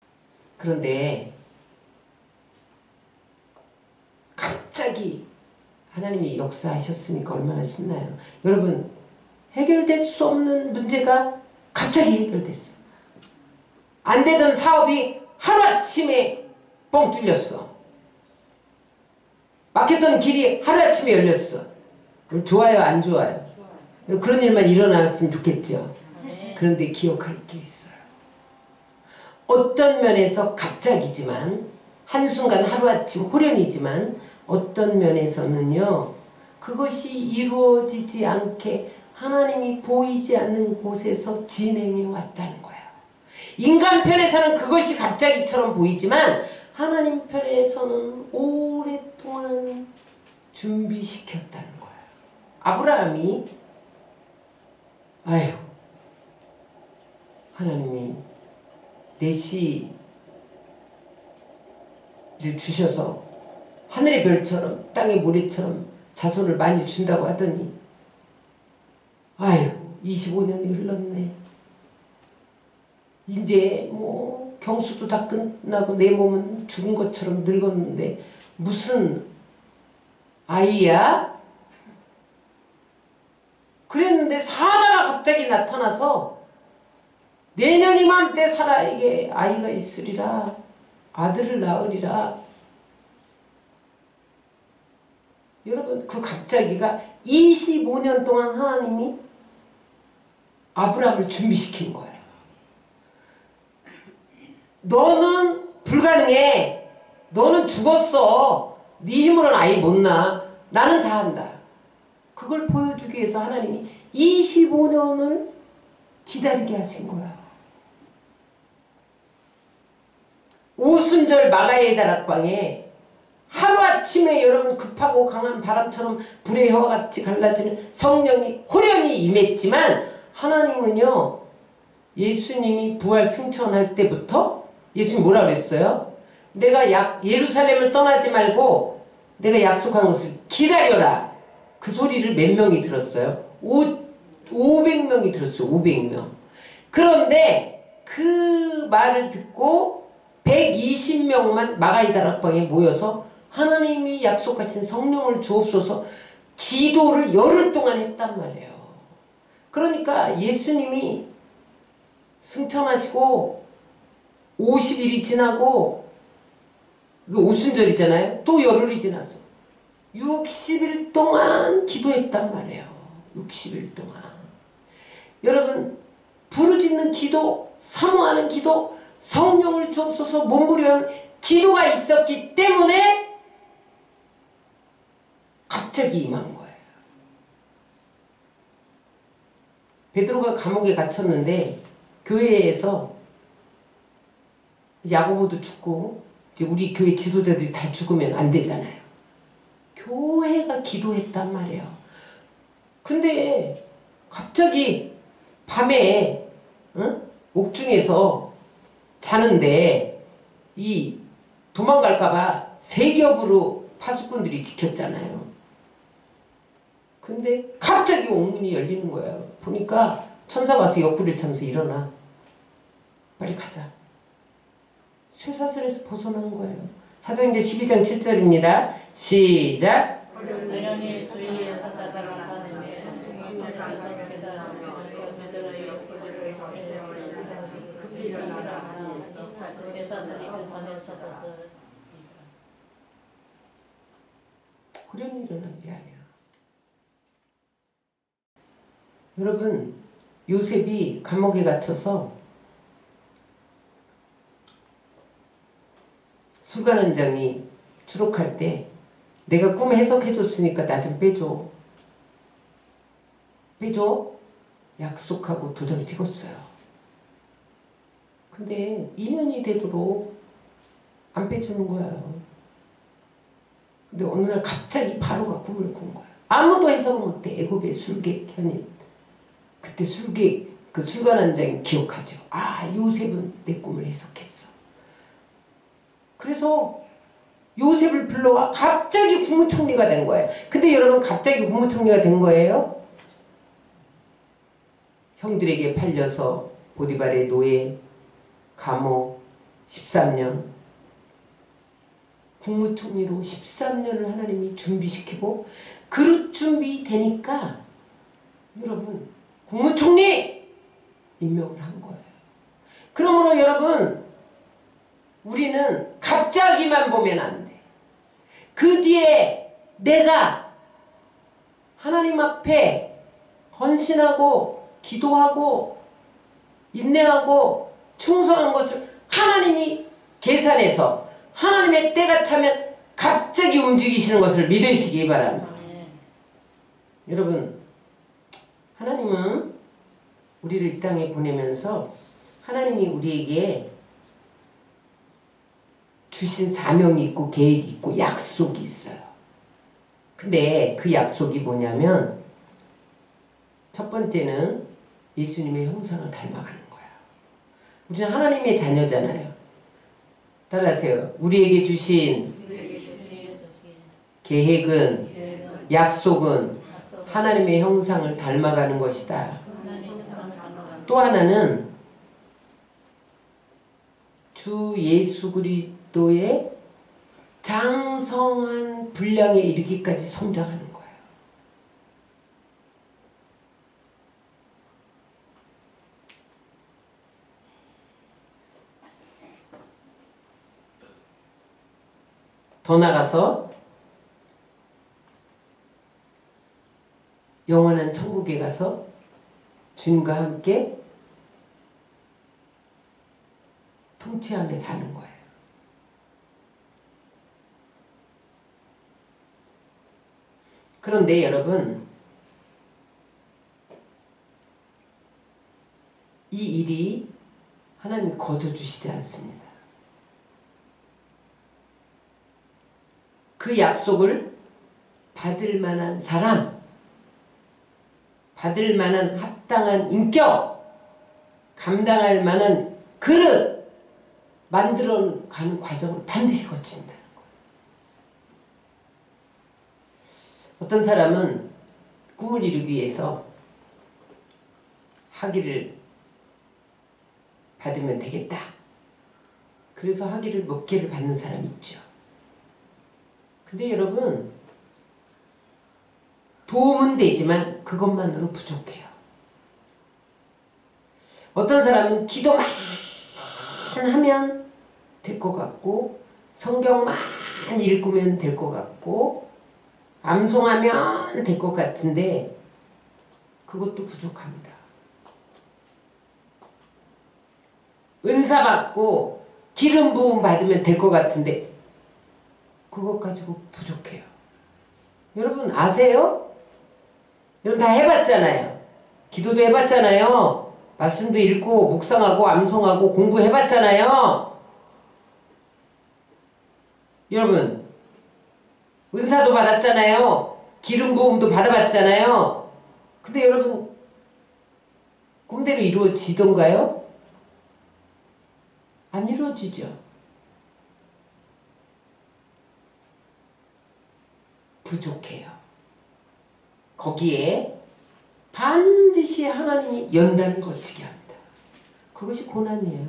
A: 그런데 갑자기 하나님이 역사하셨으니까 얼마나 신나요. 여러분, 해결될 수 없는 문제가 갑자기 해결됐어요. 안 되던 사업이 하루아침에 뻥 뚫렸어. 막혔던 길이 하루아침에 열렸어. 좋아요, 안 좋아요? 그런 일만 일어났으면 좋겠죠. 그런데 기억할 게 있어요. 어떤 면에서 갑자기지만, 한순간 하루아침 호련이지만, 어떤 면에서는요, 그것이 이루어지지 않게 하나님이 보이지 않는 곳에서 진행해 왔다는 거예요. 인간 편에서는 그것이 갑자기처럼 보이지만 하나님 편에서는 오랫동안 준비시켰다는 거예요. 아브라함이 아유, 하나님이 내 씨를 주셔서 하늘의 별처럼 땅의 모래처럼 자손을 많이 준다고 하더니 아유, 25년이 흘렀네. 이제 뭐 경수도 다 끝나고 내 몸은 죽은 것처럼 늙었는데 무슨 아이야? 그랬는데 사다가 갑자기 나타나서 내년 이맘때 사라에게 아이가 있으리라, 아들을 낳으리라. 여러분, 그 갑자기가 25년 동안 하나님이 아브라함을 준비시킨 거예요. 너는 불가능해. 너는 죽었어. 네 힘으로는 아이 못 낳아. 나는 다 한다. 그걸 보여주기 위해서 하나님이 25년을 기다리게 하신 거야. 오순절 마가의 다락방에 하루아침에 여러분 급하고 강한 바람처럼 불의 혀와 같이 갈라지는 성령이 호련히 임했지만 하나님은요, 예수님이 부활 승천할 때부터 예수님 뭐라 그랬어요? 내가 예루살렘을 떠나지 말고 내가 약속한 것을 기다려라. 그 소리를 몇 명이 들었어요? 500명이 들었어요. 500명. 그런데 그 말을 듣고 120명만 마가이 다락방에 모여서 하나님이 약속하신 성령을 주옵소서 기도를 열흘 동안 했단 말이에요. 그러니까 예수님이 승천하시고 50일이 지나고 이거 오순절이잖아요. 또 열흘이 지났어. 60일 동안 기도했단 말이에요. 60일 동안. 여러분, 부르짖는 기도, 사모하는 기도, 성령을 주옵소서 몸부려는 기도가 있었기 때문에 갑자기 임한 거예요. 베드로가 감옥에 갇혔는데 교회에서 야고보도 죽고 우리 교회 지도자들이 다 죽으면 안 되잖아요. 교회가 기도했단 말이에요. 근데 갑자기 밤에 옥중에서 자는데 이 도망갈까봐 세겹으로 파수꾼들이 지켰잖아요. 근데 갑자기 옥문이 열리는 거예요. 보니까 천사가 와서 옆구리를 차면서 일어나. 빨리 가자. 쇠사슬에서 벗어난 거예요. 사도행전 12장 7절입니다. 시작. 그런 일어난 게 아니야. 여러분, 요셉이 감옥에 갇혀서 술관원장이 추록할 때 내가 꿈 해석해줬으니까 나 좀 빼줘. 빼줘. 약속하고 도장 찍었어요. 근데 2년이 되도록 안 빼주는 거예요. 근데 어느 날 갑자기 바로가 꿈을 꾼 거예요. 아무도 해석을 못해. 애굽의 술객 현인. 그때 술객 그 술관한 장이 기억하죠. 아, 요셉은 내 꿈을 해석했어. 그래서 요셉을 불러와 갑자기 국무총리가 된 거예요. 근데 여러분 갑자기 국무총리가 된 거예요? 형들에게 팔려서 보디발의 노예, 감옥 13년, 국무총리로 13년을 하나님이 준비시키고 그릇 준비되니까 여러분 국무총리 임명을 한 거예요. 그러므로 여러분 우리는 갑자기만 보면 안 돼. 그 뒤에 내가 하나님 앞에 헌신하고 기도하고 인내하고 충성한 것을 하나님이 계산해서 하나님의 때가 차면 갑자기 움직이시는 것을 믿으시기 바랍니다. 여러분 하나님은 우리를 이 땅에 보내면서 하나님이 우리에게 주신 사명이 있고 계획이 있고 약속이 있어요. 근데 그 약속이 뭐냐면 첫 번째는 예수님의 형상을 닮아가는 거야. 우리는 하나님의 자녀잖아요. 따라하세요. 우리에게 주신 계획은 약속은 하나님의 형상을 닮아가는 것이다. 또 하나는 주 예수 그리스도의 장성한 분량에 이르기까지 성장하는 거예요. 더 나가서 영원한 천국에 가서 주님과 함께 통치하며 사는 거예요. 그런데 여러분 이 일이 하나님이 거저 주시지 않습니다. 그 약속을 받을 만한 사람, 받을 만한 합당한 인격, 감당할 만한 그릇 만들어가는 과정을 반드시 거친다는 거예요. 어떤 사람은 꿈을 이루기 위해서 학위를 받으면 되겠다. 그래서 학위를 몇 개를 받는 사람이 있죠. 근데 여러분 도움은 되지만 그것만으로 부족해요. 어떤 사람은 기도만 하면 될 것 같고 성경만 읽으면 될 것 같고 암송하면 될 것 같은데 그것도 부족합니다. 은사 받고 기름 부음 받으면 될 것 같은데 그것 가지고 부족해요. 여러분 아세요? 여러분 다 해봤잖아요. 기도도 해봤잖아요. 말씀도 읽고 묵상하고 암송하고 공부해봤잖아요. 여러분 은사도 받았잖아요. 기름 부음도 받아봤잖아요. 근데 여러분 꿈대로 이루어지던가요? 안 이루어지죠. 부족해요. 거기에 반드시 하나님이 연단을 거치게 합니다. 그것이 고난이에요.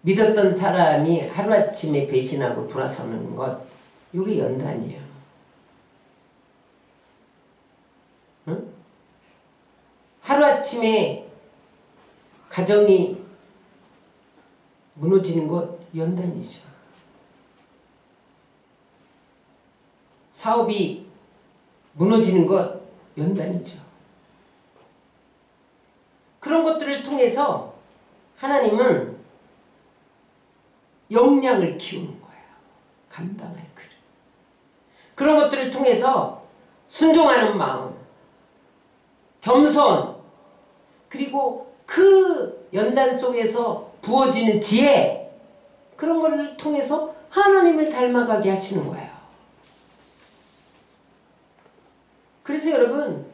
A: 믿었던 사람이 하루아침에 배신하고 돌아서는 것, 이게 연단이에요. 응? 하루아침에 가정이 무너지는 것, 연단이죠. 사업이 무너지는 것, 연단이죠. 그런 것들을 통해서 하나님은 역량을 키우는 거예요. 감당할 그릇. 그런 것들을 통해서 순종하는 마음, 겸손, 그리고 그 연단 속에서 부어지는 지혜, 그런 것을 통해서 하나님을 닮아가게 하시는 거예요. 그래서 여러분,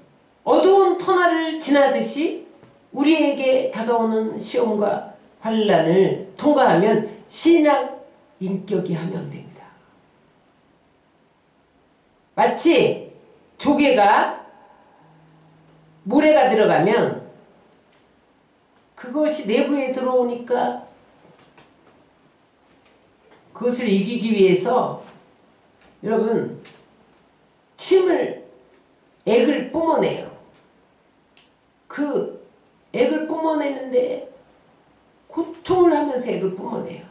A: 어두운 터널을 지나듯이 우리에게 다가오는 시험과 환난을 통과하면 신학 인격이 함양됩니다. 마치 조개가 모래가 들어가면 그것이 내부에 들어오니까 그것을 이기기 위해서 여러분 액을 뿜어내요. 그 액을 뿜어내는데 고통을 하면서 액을 뿜어내요.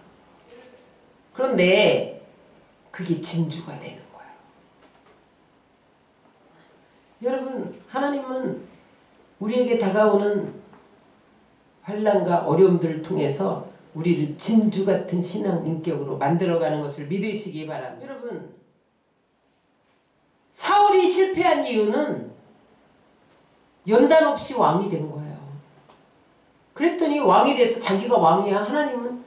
A: 그런데 그게 진주가 되는 거예요. 여러분, 하나님은 우리에게 다가오는 환난과 어려움들을 통해서 우리를 진주 같은 신앙 인격으로 만들어가는 것을 믿으시기 바랍니다. 여러분, 사울이 실패한 이유는 연단 없이 왕이 된 거예요. 그랬더니 왕이 돼서 자기가 왕이야.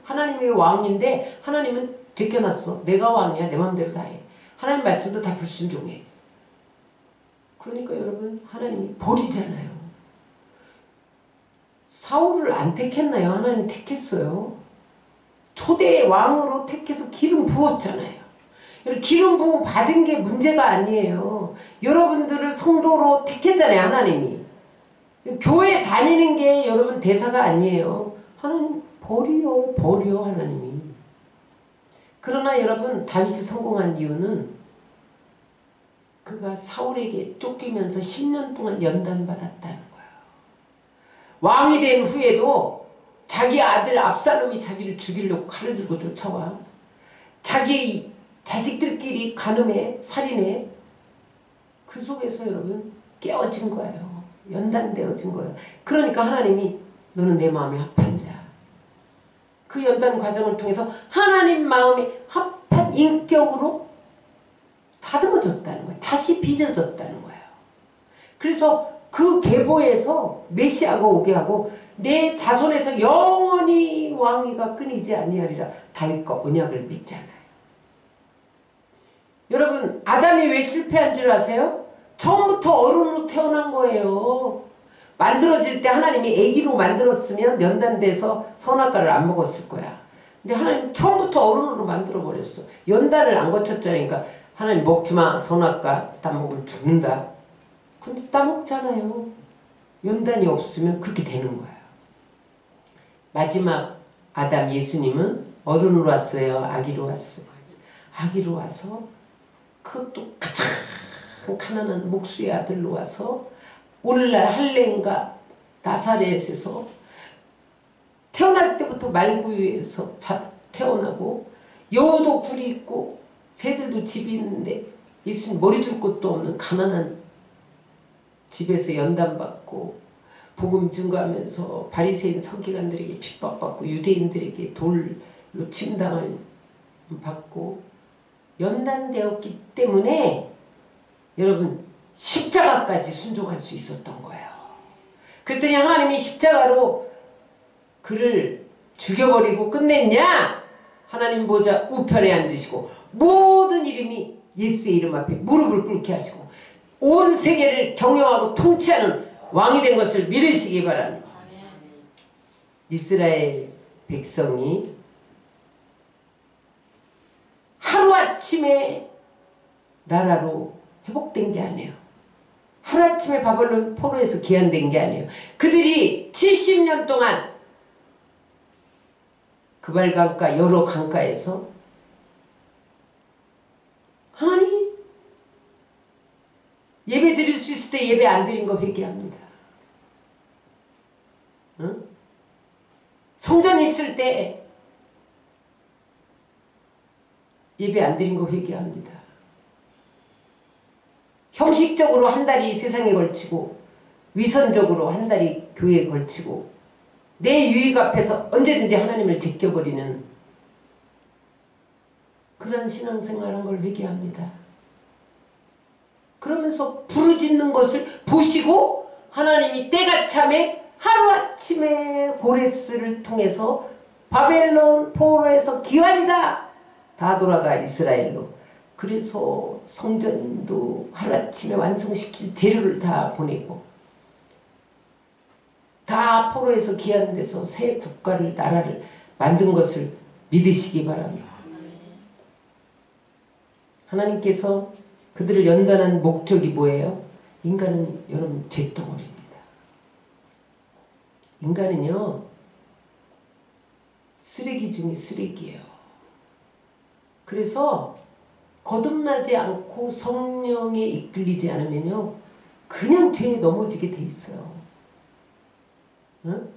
A: 하나님의 왕인데 하나님은 제껴놨어. 내가 왕이야. 내 마음대로 다 해. 하나님 말씀도 다 불순종해. 그러니까 여러분, 하나님이 버리잖아요. 사울을 안 택했나요? 하나님 택했어요. 초대 왕으로 택해서 기름 부었잖아요. 기름 부음 받은 게 문제가 아니에요. 여러분들을 성도로 택했잖아요. 하나님이. 교회 다니는 게 여러분 대사가 아니에요. 하나님 버려 하나님이. 그러나 여러분, 다윗이 성공한 이유는 그가 사울에게 쫓기면서 10년 동안 연단받았다는 거예요. 왕이 된 후에도 자기 아들 압살롬이 자기를 죽이려고 칼을 들고 쫓아와. 자기 자식들끼리 간음해, 살인해. 그 속에서 여러분 깨어진 거예요. 연단되어진 거예요. 그러니까 하나님이 너는 내 마음에 합한 자. 그 연단 과정을 통해서 하나님 마음에 합한 인격으로 다듬어졌다는 거예요. 다시 빚어졌다는 거예요. 그래서 그 계보에서 메시아가 오게 하고 내 자손에서 영원히 왕위가 끊이지 아니하리라 다윗과 언약을 맺잖아요. 여러분, 아담이 왜 실패한 줄 아세요? 처음부터 어른으로 태어난 거예요. 만들어질 때 하나님이 아기로 만들었으면 연단돼서 선악과를 안 먹었을 거야. 근데 하나님 처음부터 어른으로 만들어버렸어. 연단을 안 거쳤자니까 하나님 먹지마, 선악과 따먹으면 죽는다. 근데 따먹잖아요. 연단이 없으면 그렇게 되는 거예요. 마지막 아담 예수님은 어른으로 왔어요? 아기로 왔어요? 아기로 와서 그것도 가장 가난한 목수의 아들로 와서 오늘날 할렘과 나사렛에서 태어날 때부터 말구유에서 태어나고 여우도 굴이 있고 새들도 집이 있는데 예수님 머리 둘 곳도 없는 가난한 집에서 연단받고 복음 증거하면서 바리새인 서기관들에게 핍박받고 유대인들에게 돌로 침당을 받고 연단되었기 때문에 여러분 십자가까지 순종할 수 있었던 거예요. 그랬더니 하나님이 십자가로 그를 죽여버리고 끝냈냐? 하나님 보좌 우편에 앉으시고 모든 이름이 예수의 이름 앞에 무릎을 꿇게 하시고 온 세계를 경영하고 통치하는 왕이 된 것을 믿으시기 바랍니다. 이스라엘 백성이 하루아침에 나라로 회복된 게 아니에요. 하루아침에 바벨론 포로에서 귀환된 게 아니에요. 그들이 70년 동안 그발강가 여러 강가에서 하나님 예배 드릴 수 있을 때 예배 안 드린 거 회개합니다. 응? 성전 있을 때 예배 안 드린 거 회개합니다. 형식적으로 한 달이 세상에 걸치고 위선적으로 한 달이 교회에 걸치고 내 유익 앞에서 언제든지 하나님을 제껴버리는 그 그런 신앙생활한 걸 회개합니다. 그러면서 부르짖는 것을 보시고 하나님이 때가 참에 하루아침에 고레스를 통해서 바벨론 포로에서 기환이다 다 돌아가 이스라엘로. 그래서 성전도 하루아침에 완성시킬 재료를 다 보내고 다 포로에서 기환돼서 새 국가를 나라를 만든 것을 믿으시기 바랍니다. 하나님께서 그들을 연단한 목적이 뭐예요? 인간은 여러분 죄덩어리입니다. 인간은요 쓰레기 중에 쓰레기예요. 그래서 거듭나지 않고 성령에 이끌리지 않으면요 그냥 죄에 넘어지게 돼 있어요. 응?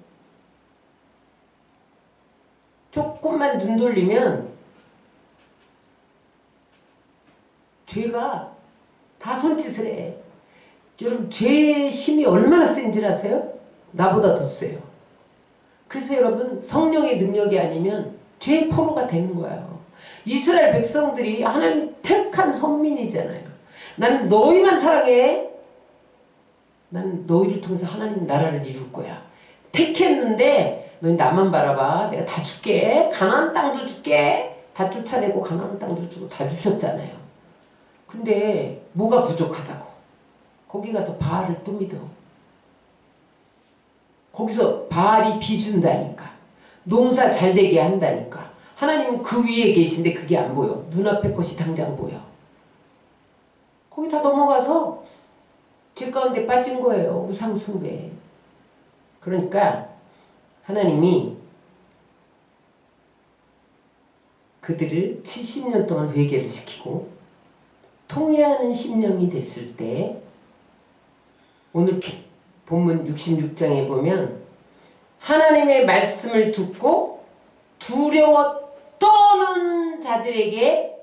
A: 조금만 눈 돌리면 죄가 다 손짓을 해. 여러분 죄의 힘이 얼마나 센 줄 아세요? 나보다 더 세요. 그래서 여러분 성령의 능력이 아니면 죄의 포로가 되는 거예요. 이스라엘 백성들이 하나님 택한 선민이잖아요. 나는 너희만 사랑해. 나는 너희를 통해서 하나님 나라를 이룰 거야. 택했는데 너희 나만 바라봐. 내가 다 줄게. 가나안 땅도 줄게. 다 쫓아내고 가나안 땅도 주고 다 주셨잖아요. 근데 뭐가 부족하다고. 거기 가서 바알을 또 믿어. 거기서 바알이 비준다니까. 농사 잘되게 한다니까. 하나님은 그 위에 계신데 그게 안 보여. 눈앞의 것이 당장 보여. 거기 다 넘어가서 죄 가운데 빠진 거예요. 우상숭배. 그러니까 하나님이 그들을 70년 동안 회개를 시키고 통회하는 심령이 됐을 때 오늘 본문 66장에 보면 하나님의 말씀을 듣고 두려워 떠는 자들에게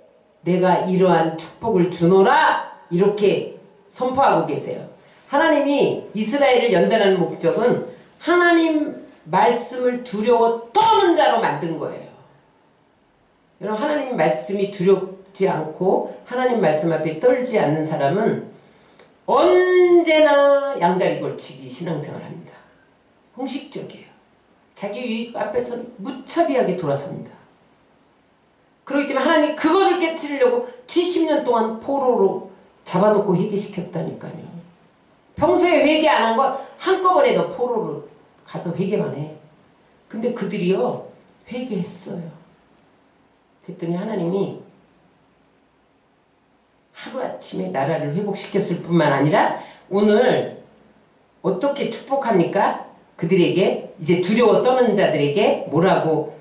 A: 내가 이러한 축복을 주노라 이렇게 선포하고 계세요. 하나님이 이스라엘을 연단하는 목적은 하나님 말씀을 두려워 떠는 자로 만든 거예요. 여러분 하나님 말씀이 두렵지 않고 하나님 말씀 앞에 떨지 않는 사람은 언제나 양다리 걸치기 신앙생활 합니다. 형식적이에요. 자기 유익 앞에서는 무차비하게 돌아섭니다. 그렇기 때문에 하나님이 그것을 깨트리려고 70년 동안 포로로 잡아놓고 회개시켰다니까요. 평소에 회개 안 한 거 한꺼번에 너 포로로 가서 회개만 해. 근데 그들이요 회개했어요. 그랬더니 하나님이 하루아침에 나라를 회복시켰을 뿐만 아니라 오늘 어떻게 축복합니까? 그들에게 이제 두려워 떠는 자들에게 뭐라고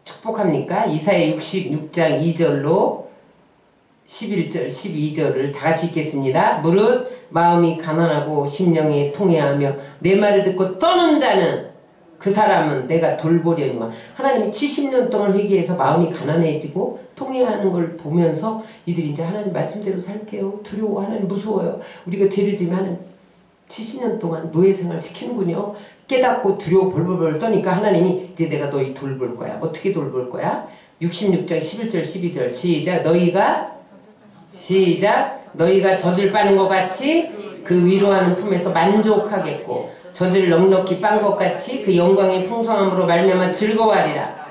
A: 축복합니까? 이사야 66장 2절로 11절 12절을 다 같이 읽겠습니다. 무릇 마음이 가난하고 심령이 통회하며 내 말을 듣고 떠는 자는 그 사람은 내가 돌보려니와. 하나님이 70년 동안 회개해서 마음이 가난해지고 통회하는 걸 보면서 이들이 이제 하나님 말씀대로 살게요. 두려워. 하나님 무서워요. 우리가 죄를 지면 하나님 70년 동안 노예생활 시키는군요. 깨닫고 두려워 벌벌벌 떠니까 하나님이 이제 내가 너희 돌볼 거야. 어떻게 돌볼 거야? 66장 11절 12절 시작. 너희가 젖을 빠는 것 같이 그 위로하는 품에서 만족하겠고 젖을 넉넉히 빤 것 같이 그 영광의 풍성함으로 말미암아 즐거워하리라.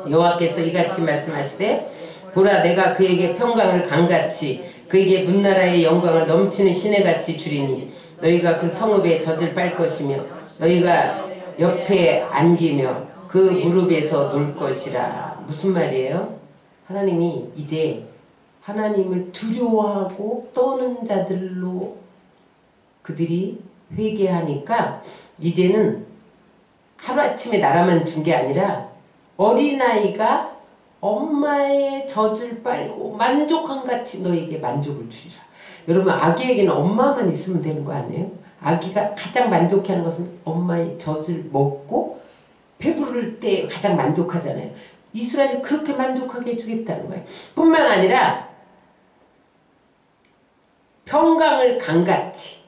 A: 여호와께서 이같이 말씀하시되 보라 내가 그에게 평강을 강같이 그에게 문나라의 영광을 넘치는 시내같이 주리니 너희가 그 성읍에 젖을 빨 것이며 너희가 옆에 안기며 그 무릎에서 놀 것이라. 무슨 말이에요? 하나님이 이제 하나님을 두려워하고 떠는 자들로 그들이 회개하니까 이제는 하루아침에 나라만 준 게 아니라 어린아이가 엄마의 젖을 빨고 만족함같이 너에게 만족을 주리라. 여러분 아기에게는 엄마만 있으면 되는 거 아니에요? 아기가 가장 만족해하는 것은 엄마의 젖을 먹고 배부를 때 가장 만족하잖아요. 이스라엘이 그렇게 만족하게 해주겠다는 거예요. 뿐만 아니라 평강을 강같이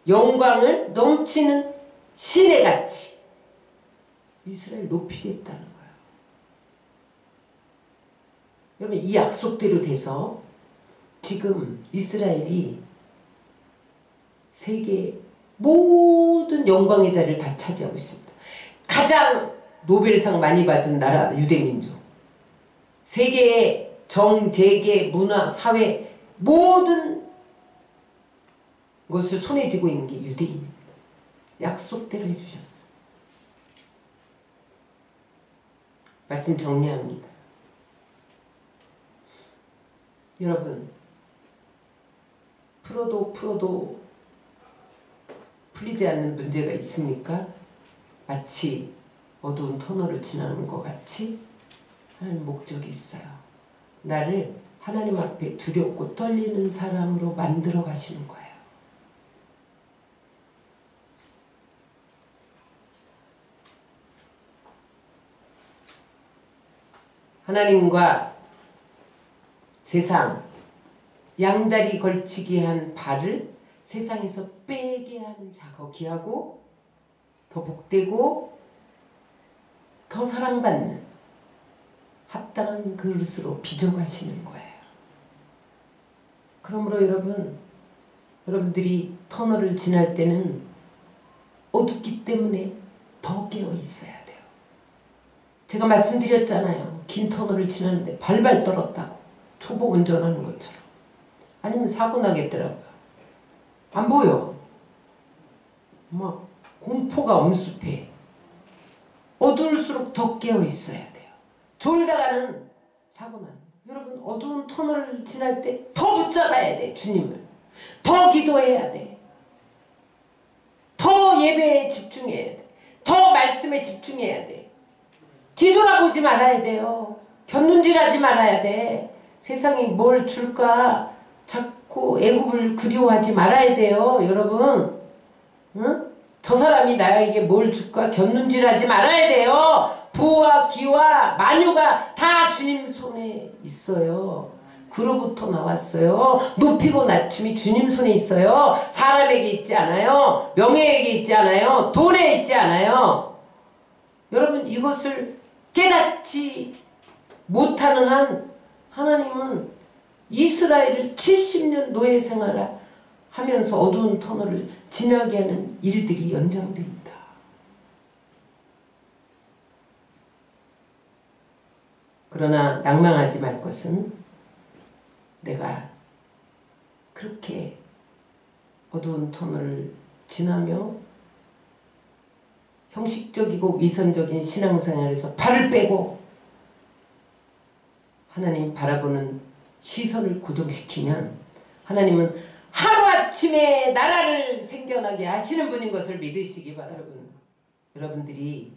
A: 영광을 넘치는 시내같이 이스라엘 높이겠다는 거예요. 여러분 이 약속대로 돼서 지금 이스라엘이 세계 모든 영광의 자리를 다 차지하고 있습니다. 가장 노벨상 많이 받은 나라 유대민족. 세계의 정, 재계, 문화, 사회 모든 것을 손에 쥐고 있는 게 유대인입니다. 약속대로 해주셨어. 말씀 정리합니다. 여러분 풀어도 풀리지 않는 문제가 있습니까? 마치 어두운 터널을 지나는 것 같이 하나님 목적이 있어요. 나를 하나님 앞에 두렵고 떨리는 사람으로 만들어 가시는 거예요. 하나님과 세상 양다리 걸치기 한 발을 세상에서 빼게 하는 작업이 하고 더 복되고 더 사랑받는 합당한 그릇으로 빚어가시는 거예요. 그러므로 여러분들이 터널을 지날 때는 어둡기 때문에 더 깨어 있어야 돼요. 제가 말씀드렸잖아요. 긴 터널을 지나는데 발발 떨었다고. 초보 운전하는 것처럼. 아니면 사고 나겠더라고요. 안 보여. 막 공포가 엄습해. 어두울수록 더 깨어 있어야 돼요. 졸다가는 사고 나는. 여러분 어두운 터널을 지날 때 더 붙잡아야 돼. 주님을. 더 기도해야 돼. 더 예배에 집중해야 돼. 더 말씀에 집중해야 돼. 뒤돌아보지 말아야 돼요. 곁눈질하지 말아야 돼. 세상이 뭘 줄까 자꾸 애굽을 그리워하지 말아야 돼요. 여러분 응? 저 사람이 나에게 뭘 줄까 곁눈질하지 말아야 돼요. 부와 기와 만유가 다 주님 손에 있어요. 그로부터 나왔어요. 높이고 낮춤이 주님 손에 있어요. 사람에게 있지 않아요. 명예에게 있지 않아요. 돈에 있지 않아요. 여러분 이것을 깨닫지 못하는 한 하나님은 이스라엘을 70년 노예 생활을 하면서 어두운 터널을 지나게 하는 일들이 연장됩니다. 그러나 낭망하지 말 것은 내가 그렇게 어두운 터널을 지나며 형식적이고 위선적인 신앙생활에서 발을 빼고 하나님 바라보는 시선을 고정시키면 하나님은 하루아침에 나라를 생겨나게 하시는 분인 것을 믿으시기 바랍니다. 여러분들이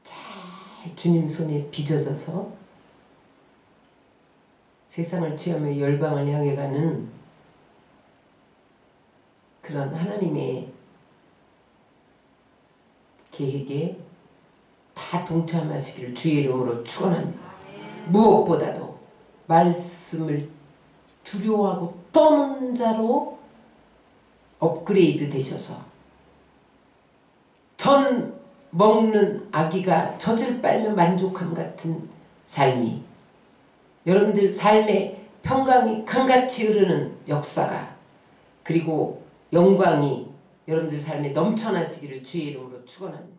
A: 잘 주님 손에 빚어져서 세상을 취하며 열방을 향해 가는 그런 하나님의 계획에 다 동참하시기를 주의 이름으로 축원합니다. 무엇보다도 말씀을 두려워하고 떠는 자로 업그레이드 되셔서 전 먹는 아기가 젖을 빨며 만족함 같은 삶이 여러분들 삶의 평강이 강같이 흐르는 역사가 그리고 영광이 여러분들 삶에 넘쳐나시기를 주의 이름으로 축원합니다.